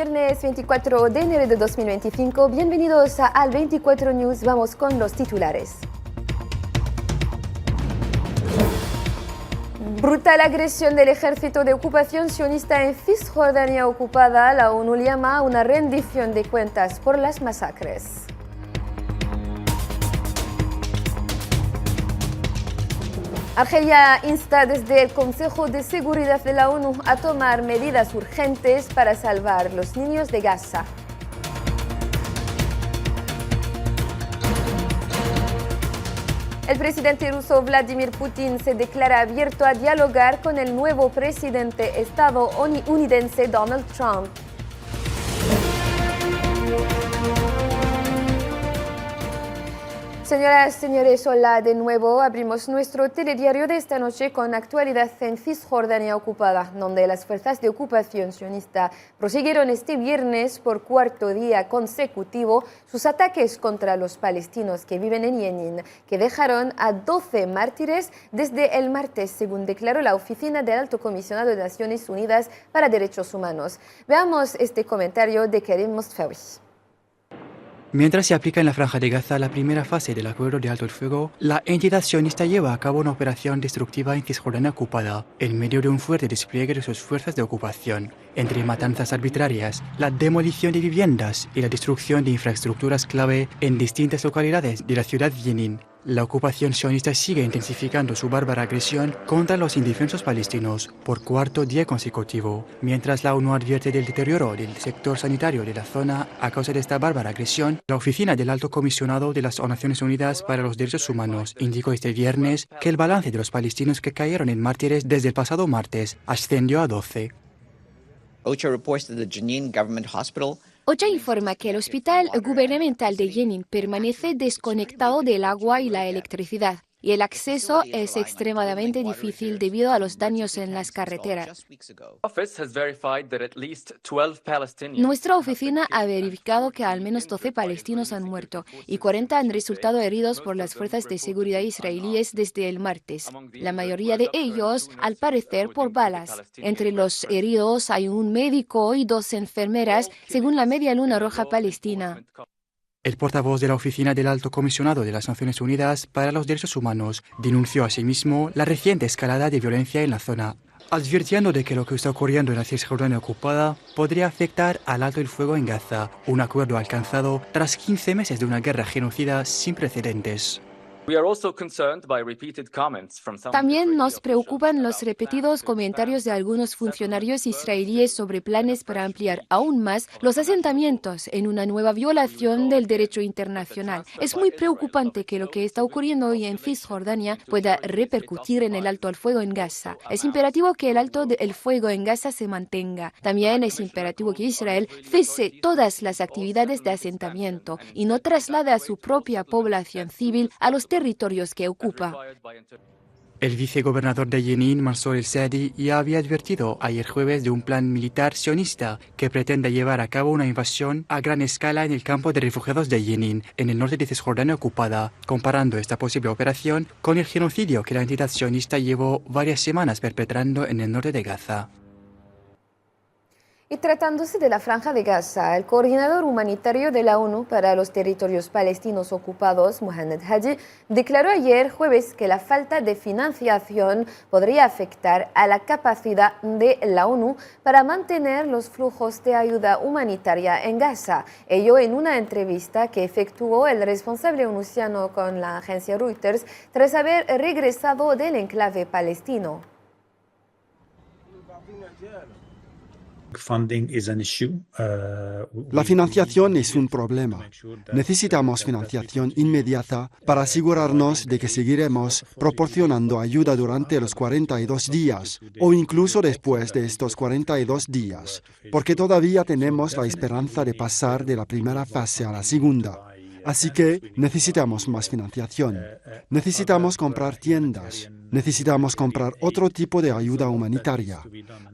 Viernes 24 de enero de 2025. Bienvenidos a Al 24 News. Vamos con los titulares. Brutal agresión del ejército de ocupación sionista en Cisjordania ocupada. La ONU llama a una rendición de cuentas por las masacres. Argelia insta desde el Consejo de Seguridad de la ONU a tomar medidas urgentes para salvar los niños de Gaza. El presidente ruso Vladimir Putin se declara abierto a dialogar con el nuevo presidente estadounidense Donald Trump. Señoras y señores, hola de nuevo. Abrimos nuestro telediario de esta noche con actualidad en Cisjordania ocupada, donde las fuerzas de ocupación sionista prosiguieron este viernes por cuarto día consecutivo sus ataques contra los palestinos que viven en Jenin, que dejaron a 12 mártires desde el martes, según declaró la Oficina del Alto Comisionado de Naciones Unidas para Derechos Humanos. Veamos este comentario de Karim Mostfawi. Mientras se aplica en la Franja de Gaza la primera fase del acuerdo de alto el fuego, la entidad sionista lleva a cabo una operación destructiva en Cisjordania ocupada, en medio de un fuerte despliegue de sus fuerzas de ocupación, entre matanzas arbitrarias, la demolición de viviendas y la destrucción de infraestructuras clave en distintas localidades de la ciudad de Jenin. La ocupación sionista sigue intensificando su bárbara agresión contra los indefensos palestinos por cuarto día consecutivo, mientras la ONU advierte del deterioro del sector sanitario de la zona a causa de esta bárbara agresión. La Oficina del Alto Comisionado de las Naciones Unidas para los Derechos Humanos indicó este viernes que el balance de los palestinos que cayeron en mártires desde el pasado martes ascendió a 12. OCHA informa que el hospital gubernamental de Jenin permanece desconectado del agua y la electricidad, y el acceso es extremadamente difícil debido a los daños en las carreteras. Nuestra oficina ha verificado que al menos 12 palestinos han muerto y 40 han resultado heridos por las fuerzas de seguridad israelíes desde el martes. La mayoría de ellos, al parecer, por balas. Entre los heridos hay un médico y 2 enfermeras, según la Media Luna Roja Palestina. El portavoz de la Oficina del Alto Comisionado de las Naciones Unidas para los Derechos Humanos denunció asimismo la reciente escalada de violencia en la zona, advirtiendo de que lo que está ocurriendo en la Cisjordania ocupada podría afectar al alto el fuego en Gaza, un acuerdo alcanzado tras 15 meses de una guerra genocida sin precedentes. También nos preocupan los repetidos comentarios de algunos funcionarios israelíes sobre planes para ampliar aún más los asentamientos en una nueva violación del derecho internacional. Es muy preocupante que lo que está ocurriendo hoy en Cisjordania pueda repercutir en el alto al fuego en Gaza. Es imperativo que el alto del fuego en Gaza se mantenga. También es imperativo que Israel cese todas las actividades de asentamiento y no traslade a su propia población civil a los territorios que ocupa. El vicegobernador de Jenin, Mansour el-Saadi, ya había advertido ayer jueves de un plan militar sionista que pretende llevar a cabo una invasión a gran escala en el campo de refugiados de Jenin, en el norte de Cisjordania ocupada, comparando esta posible operación con el genocidio que la entidad sionista llevó varias semanas perpetrando en el norte de Gaza. Y tratándose de la Franja de Gaza, el coordinador humanitario de la ONU para los territorios palestinos ocupados, Mohamed Hadi, declaró ayer jueves que la falta de financiación podría afectar a la capacidad de la ONU para mantener los flujos de ayuda humanitaria en Gaza. Ello en una entrevista que efectuó el responsable onusiano con la agencia Reuters tras haber regresado del enclave palestino. La financiación es un problema. Necesitamos financiación inmediata para asegurarnos de que seguiremos proporcionando ayuda durante los 42 días o incluso después de estos 42 días, porque todavía tenemos la esperanza de pasar de la primera fase a la segunda. Así que necesitamos más financiación. Necesitamos comprar tiendas. Necesitamos comprar otro tipo de ayuda humanitaria.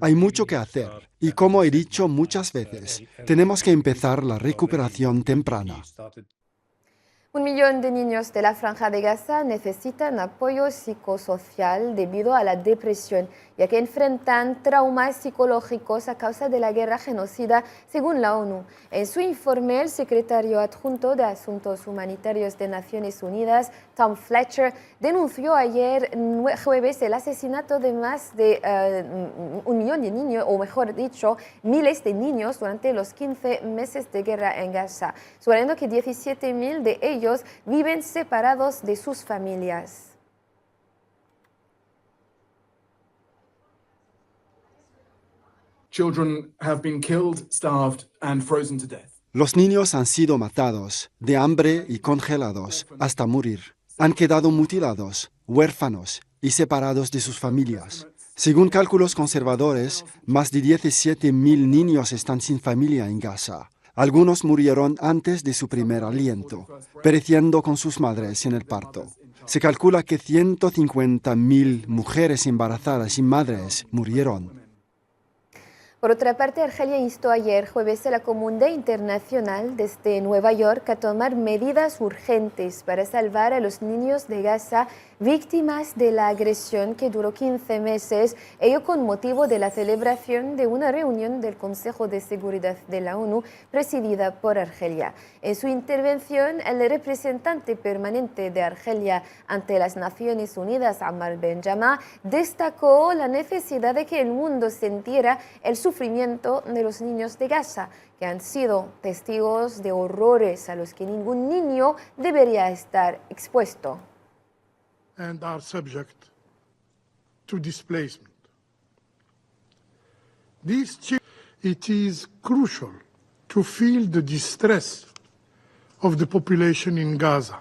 Hay mucho que hacer y, como he dicho muchas veces, tenemos que empezar la recuperación temprana. 1 millón de niños de la Franja de Gaza necesitan apoyo psicosocial debido a la depresión, ya que enfrentan traumas psicológicos a causa de la guerra genocida, según la ONU. En su informe, el secretario adjunto de Asuntos Humanitarios de Naciones Unidas, Tom Fletcher, denunció ayer jueves el asesinato de más de 1 millón de niños, o mejor dicho, miles de niños durante los 15 meses de guerra en Gaza, suponiendo que 17.000 de ellos viven separados de sus familias. Children have been killed, starved, and frozen to death. Los niños han sido matados, de hambre y congelados, hasta morir. Han quedado mutilados, huérfanos y separados de sus familias. Según cálculos conservadores, más de 17.000 niños están sin familia en Gaza. Algunos murieron antes de su primer aliento, pereciendo con sus madres en el parto. Se calcula que 150.000 mujeres embarazadas y madres murieron. Por otra parte, Argelia instó ayer jueves a la comunidad internacional desde Nueva York a tomar medidas urgentes para salvar a los niños de Gaza víctimas de la agresión que duró 15 meses, ello con motivo de la celebración de una reunión del Consejo de Seguridad de la ONU presidida por Argelia. En su intervención, el representante permanente de Argelia ante las Naciones Unidas, Ammar Benjama, destacó la necesidad de que el mundo sintiera el sufrimiento de los niños de Gaza, que han sido testigos de horrores a los que ningún niño debería estar expuesto. And are subject to displacement. It is crucial to feel the distress of the population in Gaza.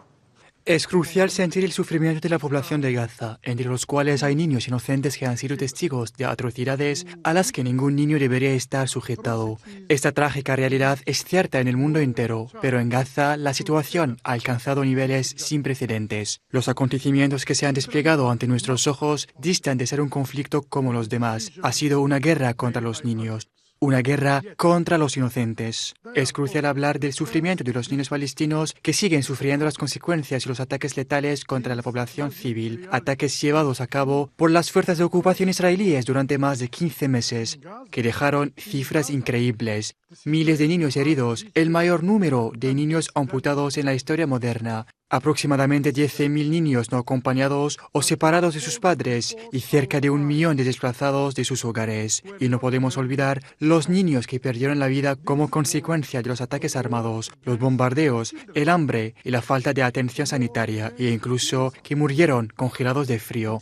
Es crucial sentir el sufrimiento de la población de Gaza, entre los cuales hay niños inocentes que han sido testigos de atrocidades a las que ningún niño debería estar sujetado. Esta trágica realidad es cierta en el mundo entero, pero en Gaza la situación ha alcanzado niveles sin precedentes. Los acontecimientos que se han desplegado ante nuestros ojos distan de ser un conflicto como los demás. Ha sido una guerra contra los niños. Una guerra contra los inocentes. Es crucial hablar del sufrimiento de los niños palestinos que siguen sufriendo las consecuencias y los ataques letales contra la población civil, ataques llevados a cabo por las fuerzas de ocupación israelíes durante más de 15 meses, que dejaron cifras increíbles. Miles de niños heridos, el mayor número de niños amputados en la historia moderna, aproximadamente 10.000 niños no acompañados o separados de sus padres y cerca de 1 millón de desplazados de sus hogares. Y no podemos olvidar los niños que perdieron la vida como consecuencia de los ataques armados, los bombardeos, el hambre y la falta de atención sanitaria, e incluso que murieron congelados de frío.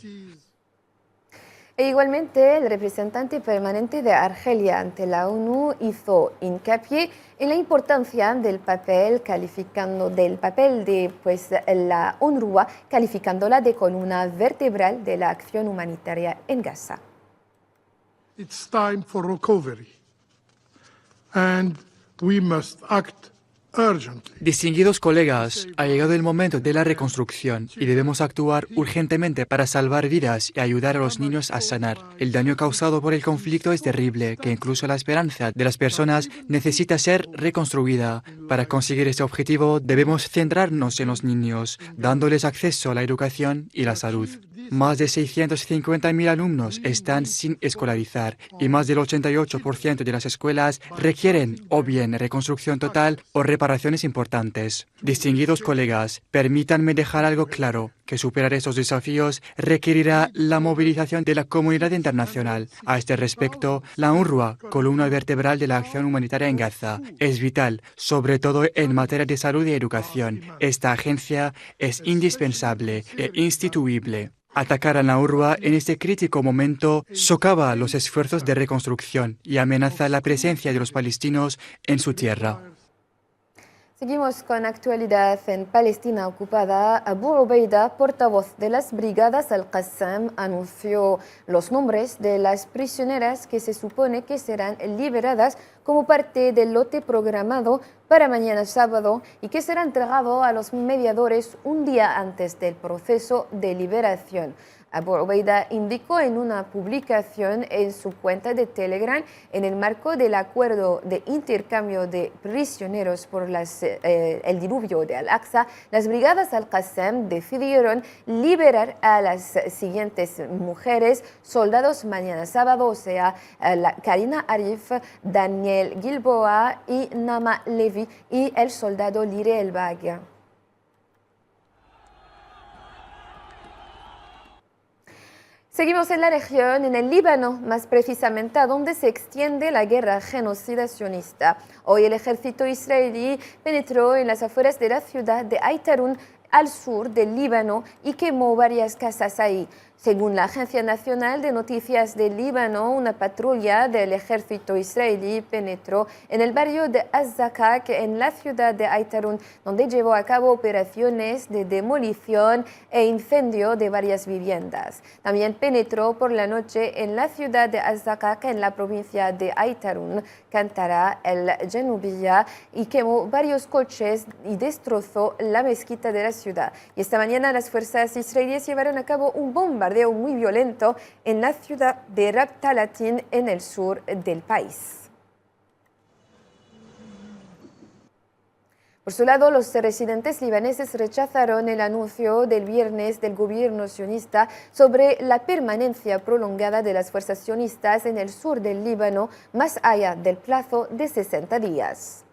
E igualmente, el representante permanente de Argelia ante la ONU hizo hincapié en la importancia del papel de la UNRWA, calificándola de columna vertebral de la acción humanitaria en Gaza. It's time for recovery, and we must act urgently. Distinguidos colegas, ha llegado el momento de la reconstrucción y debemos actuar urgentemente para salvar vidas y ayudar a los niños a sanar. El daño causado por el conflicto es terrible, que incluso la esperanza de las personas necesita ser reconstruida. Para conseguir este objetivo debemos centrarnos en los niños, dándoles acceso a la educación y la salud. Más de 650.000 alumnos están sin escolarizar y más del 88% de las escuelas requieren o bien reconstrucción total o reparaciones importantes. Distinguidos colegas, permítanme dejar algo claro, que superar estos desafíos requerirá la movilización de la comunidad internacional. A este respecto, la UNRWA, columna vertebral de la acción humanitaria en Gaza, es vital, sobre todo en materia de salud y educación. Esta agencia es indispensable e instituible. Atacar a la UNRWA en este crítico momento socava los esfuerzos de reconstrucción y amenaza la presencia de los palestinos en su tierra. Seguimos con actualidad en Palestina ocupada. Abu Ubaida, portavoz de las brigadas Al-Qassam, anunció los nombres de las prisioneras que se supone que serán liberadas como parte del lote programado para mañana sábado y que será entregado a los mediadores un día antes del proceso de liberación. Abu Obeida indicó en una publicación en su cuenta de Telegram, en el marco del acuerdo de intercambio de prisioneros por el diluvio de Al-Aqsa, las brigadas Al-Qassam decidieron liberar a las siguientes mujeres soldados mañana sábado, o sea, Karina Arif, Daniel Gilboa y Nama Levi y el soldado Lire El Bagha. Seguimos en la región, en el Líbano, más precisamente a donde se extiende la guerra genocida sionista. Hoy el ejército israelí penetró en las afueras de la ciudad de Aitarun, al sur del Líbano, y quemó varias casas ahí. Según la Agencia Nacional de Noticias del Líbano, una patrulla del ejército israelí penetró en el barrio de Az-Zakak, en la ciudad de Aitarun, donde llevó a cabo operaciones de demolición e incendio de varias viviendas. También penetró por la noche en la ciudad de Az-Zakak, en la provincia de Aitarun, Kantara, el Janubiyya, y quemó varios coches y destrozó la mezquita de la ciudad. Y esta mañana las fuerzas israelíes llevaron a cabo un bombardeo muy violento en la ciudad de Rabtalatin, en el sur del país. Por su lado, los residentes libaneses rechazaron el anuncio del viernes del gobierno sionista sobre la permanencia prolongada de las fuerzas sionistas en el sur del Líbano, más allá del plazo de 60 días.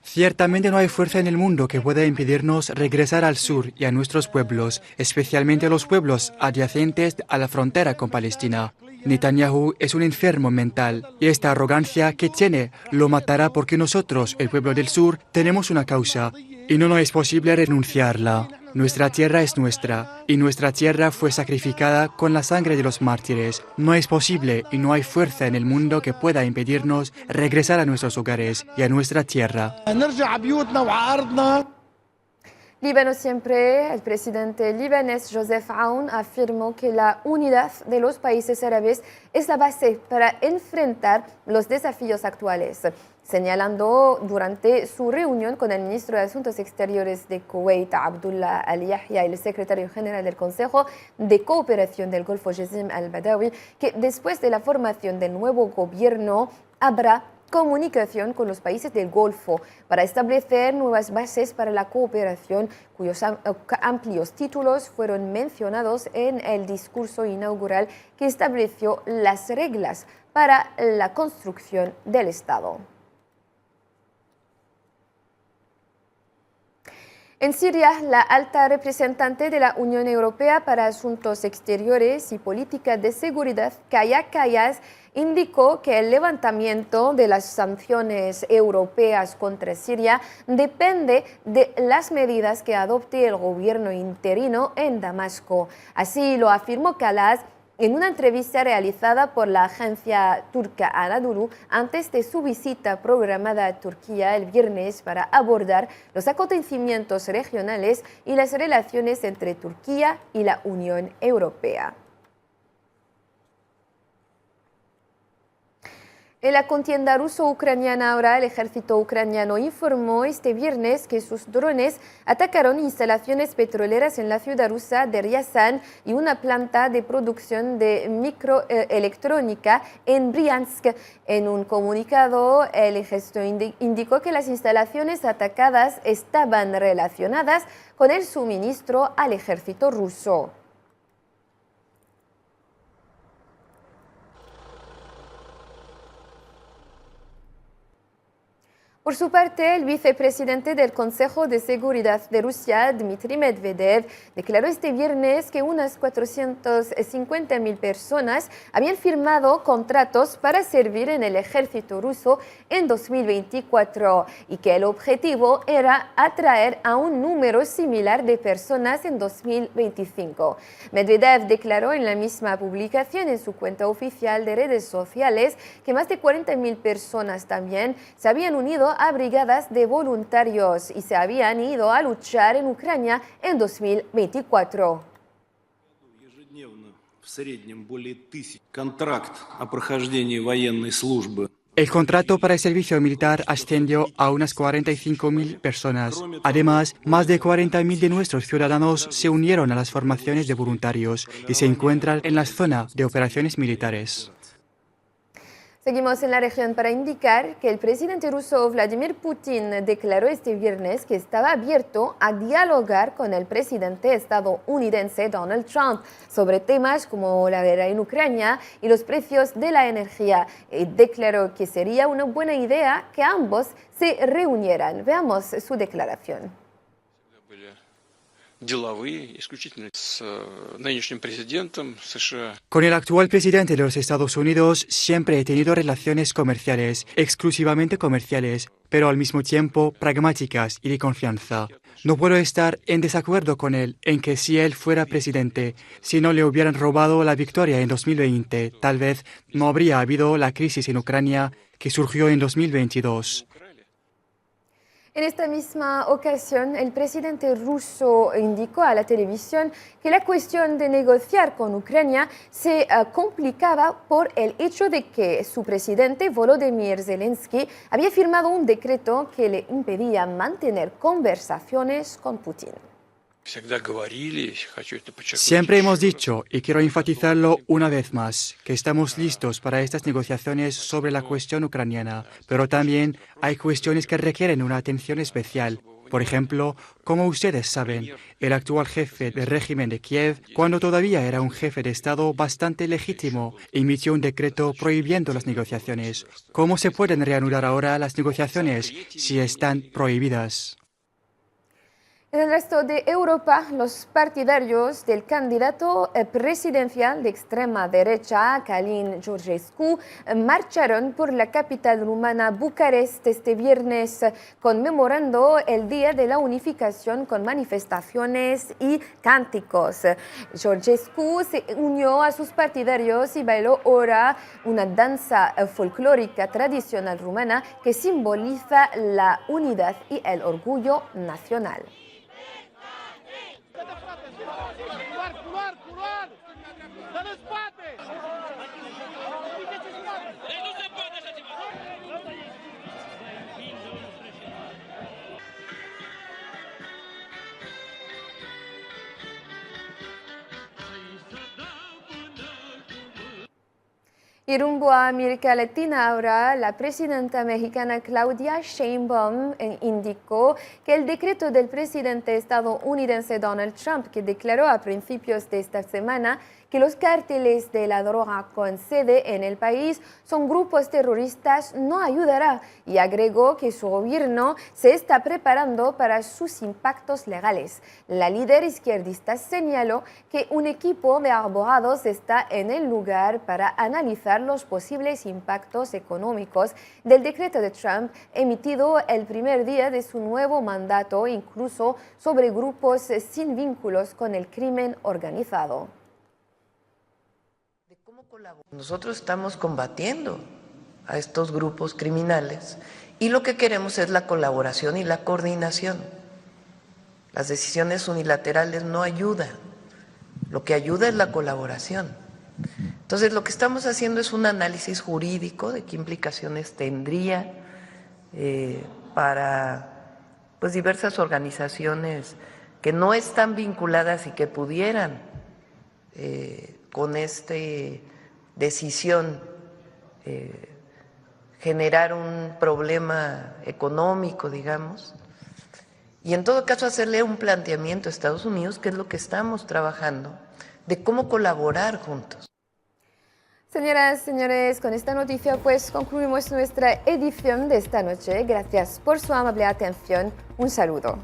Ciertamente no hay fuerza en el mundo que pueda impedirnos regresar al sur y a nuestros pueblos, especialmente a los pueblos adyacentes a la frontera con Palestina. Netanyahu es un enfermo mental y esta arrogancia que tiene lo matará, porque nosotros, el pueblo del sur, tenemos una causa y no nos es posible renunciarla. Nuestra tierra es nuestra y nuestra tierra fue sacrificada con la sangre de los mártires. No es posible y no hay fuerza en el mundo que pueda impedirnos regresar a nuestros hogares y a nuestra tierra. Líbano siempre, el presidente libanés Joseph Aoun afirmó que la unidad de los países árabes es la base para enfrentar los desafíos actuales, señalando durante su reunión con el ministro de Asuntos Exteriores de Kuwait, Abdullah Al-Yahya, y el secretario general del Consejo de Cooperación del Golfo, Jazim Al-Badawi, que después de la formación del nuevo gobierno habrá comunicación con los países del Golfo para establecer nuevas bases para la cooperación, cuyos amplios títulos fueron mencionados en el discurso inaugural que estableció las reglas para la construcción del Estado. En Siria, la alta representante de la Unión Europea para Asuntos Exteriores y Política de Seguridad, Kaja Kallas, indicó que el levantamiento de las sanciones europeas contra Siria depende de las medidas que adopte el gobierno interino en Damasco. Así lo afirmó Kallas en una entrevista realizada por la agencia turca Anadolu antes de su visita programada a Turquía el viernes para abordar los acontecimientos regionales y las relaciones entre Turquía y la Unión Europea. En la contienda ruso-ucraniana ahora, el ejército ucraniano informó este viernes que sus drones atacaron instalaciones petroleras en la ciudad rusa de Ryazan y una planta de producción de microelectrónica en Briansk. En un comunicado, el ejército indicó que las instalaciones atacadas estaban relacionadas con el suministro al ejército ruso. Por su parte, el vicepresidente del Consejo de Seguridad de Rusia, Dmitry Medvedev, declaró este viernes que unas 450.000 personas habían firmado contratos para servir en el ejército ruso en 2024 y que el objetivo era atraer a un número similar de personas en 2025. Medvedev declaró en la misma publicación en su cuenta oficial de redes sociales que más de 40.000 personas también se habían unido a brigadas de voluntarios y se habían ido a luchar en Ucrania en 2024. В среднем более 1000 контракт о прохождении военной службы El contrato para el servicio militar ascendió a unas 45.000 personas. Además, más de 40.000 de nuestros ciudadanos se unieron a las formaciones de voluntarios y se encuentran en la zona de operaciones militares. Seguimos en la región para indicar que el presidente ruso Vladimir Putin declaró este viernes que estaba abierto a dialogar con el presidente estadounidense Donald Trump sobre temas como la guerra en Ucrania y los precios de la energía. Y declaró que sería una buena idea que ambos se reunieran. Veamos su declaración. Con el actual presidente de los Estados Unidos siempre he tenido relaciones comerciales, exclusivamente comerciales, pero al mismo tiempo pragmáticas y de confianza. No puedo estar en desacuerdo con él en que si él fuera presidente, si no le hubieran robado la victoria en 2020, tal vez no habría habido la crisis en Ucrania que surgió en 2022. En esta misma ocasión, el presidente ruso indicó a la televisión que la cuestión de negociar con Ucrania se complicaba por el hecho de que su presidente Volodymyr Zelensky había firmado un decreto que le impedía mantener conversaciones con Putin. Siempre hemos dicho, y quiero enfatizarlo una vez más, que estamos listos para estas negociaciones sobre la cuestión ucraniana, pero también hay cuestiones que requieren una atención especial. Por ejemplo, como ustedes saben, el actual jefe del régimen de Kiev, cuando todavía era un jefe de Estado bastante legítimo, emitió un decreto prohibiendo las negociaciones. ¿Cómo se pueden reanudar ahora las negociaciones si están prohibidas? En el resto de Europa, los partidarios del candidato presidencial de extrema derecha, Călin Georgescu, marcharon por la capital rumana Bucarest este viernes, conmemorando el Día de la Unificación con manifestaciones y cánticos. Georgescu se unió a sus partidarios y bailó ahora una danza folclórica tradicional rumana que simboliza la unidad y el orgullo nacional. Y rumbo a América Latina ahora, la presidenta mexicana Claudia Sheinbaum indicó que el decreto del presidente estadounidense Donald Trump, que declaró a principios de esta semana que los cárteles de la droga con sede en el país son grupos terroristas, no ayudará, y agregó que su gobierno se está preparando para sus impactos legales. La líder izquierdista señaló que un equipo de abogados está en el lugar para analizar los posibles impactos económicos del decreto de Trump emitido el primer día de su nuevo mandato, incluso sobre grupos sin vínculos con el crimen organizado. Nosotros estamos combatiendo a estos grupos criminales y lo que queremos es la colaboración y la coordinación. Las decisiones unilaterales no ayudan, lo que ayuda es la colaboración. Entonces lo que estamos haciendo es un análisis jurídico de qué implicaciones tendría para diversas organizaciones que no están vinculadas y que pudieran con esta decisión generar un problema económico, digamos, y en todo caso hacerle un planteamiento a Estados Unidos, que es lo que estamos trabajando, de cómo colaborar juntos. Señoras, señores, con esta noticia pues concluimos nuestra edición de esta noche. Gracias por su amable atención. Un saludo.